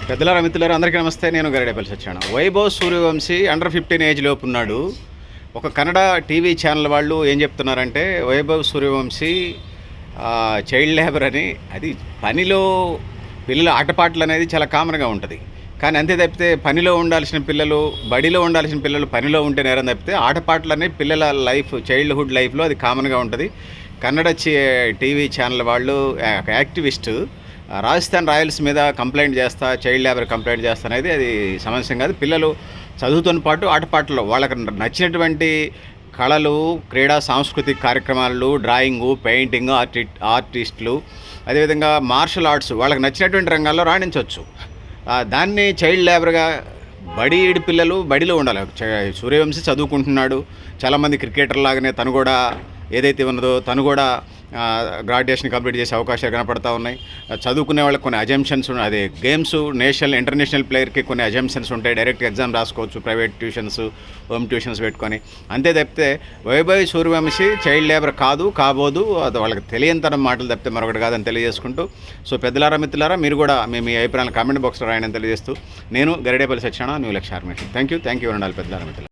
పెద్దలారా మిత్రులారా అందరికీ నమస్తే. నేను గరిడేపల్లి సత్యనారాయణ. వైభవ్ సూర్యవంశీ అండర్ 15 ఏజ్ లోపు ఉన్నాడు. ఒక కన్నడ టీవీ ఛానల్ వాళ్ళు ఏం చెప్తున్నారంటే వైభవ్ సూర్యవంశీ చైల్డ్ లేబర్ అని. అది పనిలో పిల్లల ఆటపాటలు అనేది చాలా కామన్గా ఉంటుంది. కానీ అంతే తప్పితే పనిలో ఉండాల్సిన పిల్లలు, బడిలో ఉండాల్సిన పిల్లలు పనిలో ఉంటే నేరం తప్పితే ఆటపాటలు అనేవి పిల్లల లైఫ్, చైల్డ్హుడ్ లైఫ్లో అది కామన్గా ఉంటుంది. కన్నడ టీవీ ఛానల్ వాళ్ళు యాక్టివిస్టు రాజస్థాన్ రాయల్స్ మీద కంప్లైంట్ చేస్తా, చైల్డ్ లేబర్ కంప్లైంట్ చేస్తా అనేది అది సమస్య కాదు. పిల్లలు చదువుతో పాటు ఆటపాటల్లో వాళ్ళకి నచ్చినటువంటి కళలు, క్రీడా సాంస్కృతిక కార్యక్రమాలు, డ్రాయింగు, పెయింటింగ్, ఆర్టిస్టులు, అదేవిధంగా మార్షల్ ఆర్ట్స్ వాళ్ళకి నచ్చినటువంటి రంగాల్లో రాణించవచ్చు. దాన్ని చైల్డ్ లేబర్గా బడి పిల్లలు బడిలో ఉండాలి. సూర్యవంశీ చదువుకుంటున్నాడు. చాలామంది క్రికెటర్ లాగానే తను కూడా ఏదైతే ఉన్నదో తను కూడా గ్రాడ్యుయేషన్ కంప్లీట్ చేసే అవకాశాలు కనపడతా ఉన్నాయి. చదువుకునే వాళ్ళకి కొన్ని అజంప్షన్స్ ఉన్నాయి. అదే గేమ్స్, నేషనల్ ఇంటర్నేషనల్ ప్లేయర్కి కొన్ని అజంప్షన్స్ ఉంటాయి. డైరెక్ట్ ఎగ్జామ్ రాసుకోవచ్చు, ప్రైవేట్ ట్యూషన్స్, హోమ్ ట్యూషన్స్ పెట్టుకొని. అంతే తప్పితే వైభవ్ సూర్యవంశీ చైల్డ్ లేబర్ కాదు, కాబోదు. అది వాళ్ళకి తెలియనితనం మాటలు తప్పితే మరొకటి కాదని తెలియజేసుకుంటూ, సో పెద్దలారా మిత్రులారా మీరు కూడా మీ అభిప్రాయాలను కామెంట్ బాక్స్లో రాయని తెలియజేస్తూ, నేను గరిడేపల్లి సత్యనారాయణ, న్యూ లక్ష్య ఆర్మీ. థ్యాంక్ యూ ఉండాలి పెద్దలారా మిత్రులారా.